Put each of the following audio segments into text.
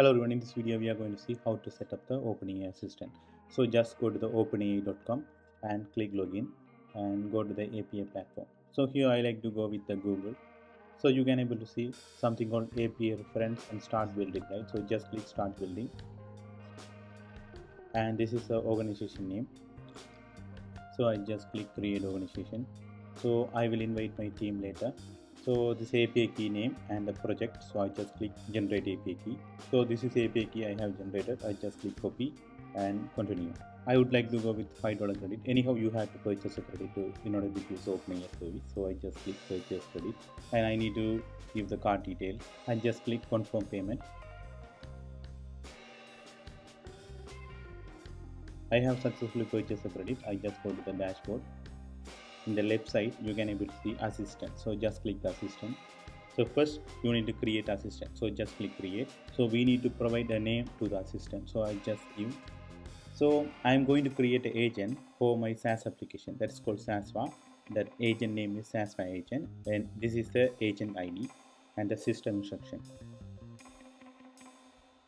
Hello everyone, in this video we are going to see how to set up the OpenAI Assistant. So just go to the openai.com and click login and go to the API platform. So here I like to go with the Google. So you can able to see something called API reference and start building, right? So just click start building and this is the organization name. So I just click create organization. So I will invite my team later. So this API key name and the project. So I just click generate API key. So this is API key I have generated. I just click copy and continue. I would like to go with $5 credit. Anyhow, you have to purchase a credit in order to use OpenAI service. So I just click purchase credit and I need to give the card detail. I just click confirm payment. I have successfully purchased a credit. I just go to the dashboard. In the left side you can able to see assistant. So just click the assistant. So first you need to create assistant. So just click create. So we need to provide a name to the assistant. So I just give. So I am going to create an agent for my SaaS application that is called SaaS-WA. That agent name is SaaS-WA agent, and this is the agent ID and the system instruction.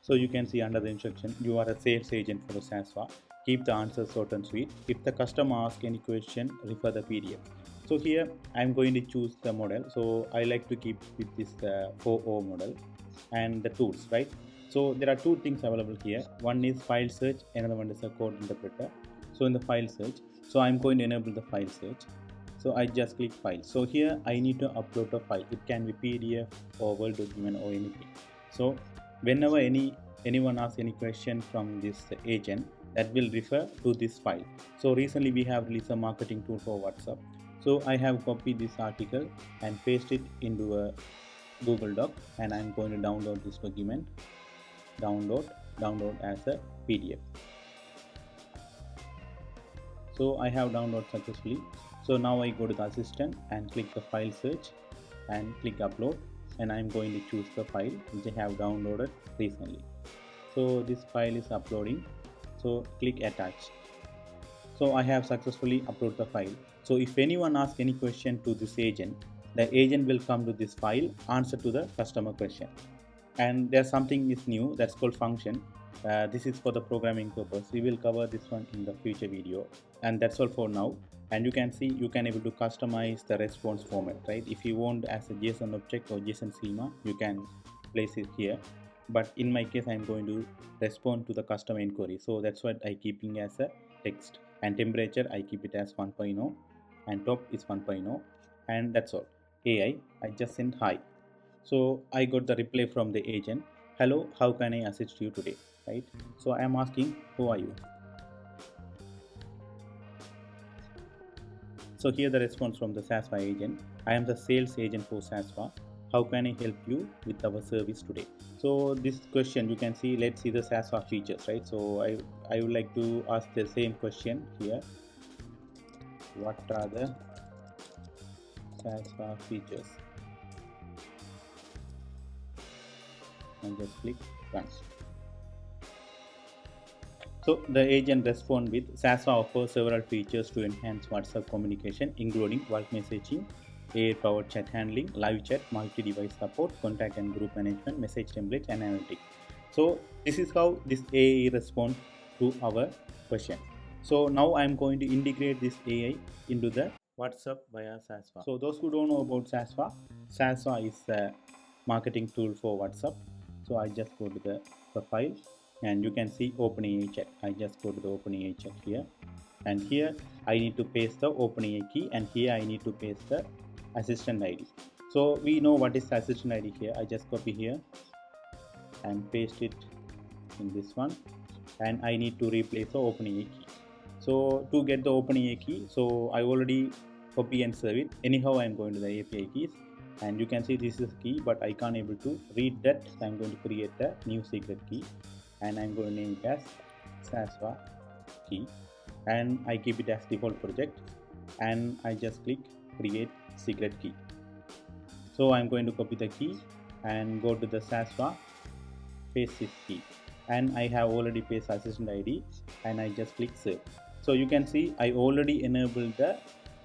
So you can see under the instruction, you are a sales agent for the SaaS-WA. Keep the answers short and sweet. If the customer asks any question, refer the PDF. So here I'm going to choose the model. So I like to keep with this 4O model and the tools, right? So there are two things available here. One is file search, another one is a code interpreter. So in the file search, so I'm going to enable the file search. So I just click file. So here I need to upload a file. It can be PDF or Word document or anything. So whenever anyone asks any question from this agent, that will refer to this file. So recently we have released a marketing tool for WhatsApp. So I have copied this article and paste it into a Google Doc, and I'm going to download this document. Download as a PDF. So I have downloaded successfully. So now I go to the assistant and click the file search and click upload, and I'm going to choose the file which I have downloaded recently. So this file is uploading. So click attach. So I have successfully uploaded the file. So if anyone asks any question to this agent, the agent will come to this file, answer to the customer question. And there's something is new that's called function. This is for the programming purpose. We will cover this one in the future video. And that's all for now. And you can see you can able to customize the response format, right? If you want as a JSON object or JSON schema, you can place it here. But in my case I'm going to respond to the customer inquiry, so that's what I keeping as a text. And temperature I keep it as 1.0 and top is 1.0, and that's all. I just sent hi. So I got the reply from the agent, hello, how can I assist you today, right? So I am asking, who are you? So here the response from the SaaS-WA agent, I am the sales agent for SaaS-WA. How can I help you with our service today? So this question you can see, let's see the SaaS-WA features, right? So I would like to ask the same question here. What are the SaaS-WA features? And just click run. So the agent respond with SaaS-WA offers several features to enhance WhatsApp communication, including bulk messaging, AI-powered chat handling, live chat, multi-device support, contact and group management, message templates, and analytics. So this is how this AI responds to our question. So now I'm going to integrate this AI into the WhatsApp via SaaS-WA. So those who don't know about SaaS-WA, SaaS-WA is a marketing tool for WhatsApp. So I just go to the profile and you can see OpenAI chat. I just go to the OpenAI chat here, and here I need to paste the OpenAI key, and here I need to paste the assistant ID. So we know what is the assistant ID here. I just copy here and paste it in this one, and I need to replace the OpenAI key. So to get the OpenAI key, so I already copy and save it. Anyhow, I'm going to the API keys, and you can see this is key, but I can't able to read that. So I'm going to create a new secret key, and I'm going to name it as SaaSWA key, and I keep it as default project, and I just click create secret key. So I'm going to copy the key and go to the SaaSWA, paste this key, and I have already pasted assistant ID, and I just click save. So you can see I already enabled the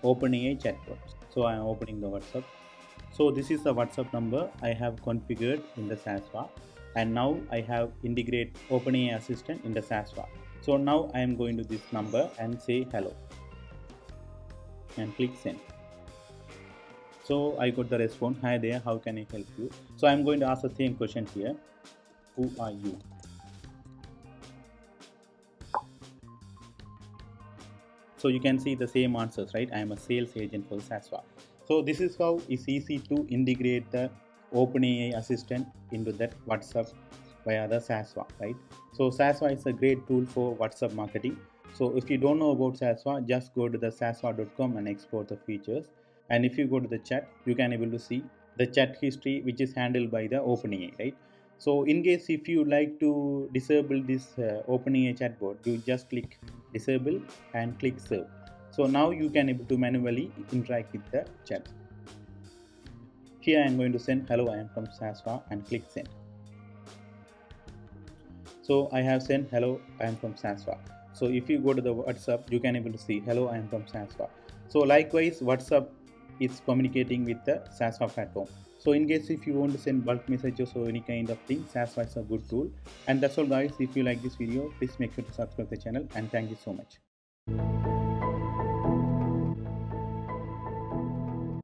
OpenAI chatbot. So I am opening the WhatsApp. So this is the WhatsApp number I have configured in the SaaSWA, and now I have integrate OpenAI Assistant in the SaaS-WA. So now I am going to this number and say hello and click send. So I got the response, hi there, how can I help you? So I'm going to ask the same question here, who are you? So you can see the same answers, right? I am a sales agent for SaaSWA. So this is how it's easy to integrate the OpenAI Assistant into that WhatsApp via the SaaSWA, right? So SaaSWA is a great tool for WhatsApp marketing. So if you don't know about SaaSWA, just go to the SaaSWA.com and explore the features. And if you go to the chat, you can able to see the chat history, which is handled by the OpenAI, right? So in case if you like to disable this OpenAI chatbot, you just click disable and click serve. So now you can able to manually interact with the chat. Here I am going to send hello, I am from SaaSWA and click send. So I have sent hello, I am from SaaSWA. So if you go to the WhatsApp, you can able to see hello, I am from SaaSWA. So likewise, WhatsApp is communicating with the SaaSWA platform. So in case if you want to send bulk messages or any kind of thing, SaaSWA is a good tool. And that's all guys. If you like this video, please make sure to subscribe the channel and thank you so much.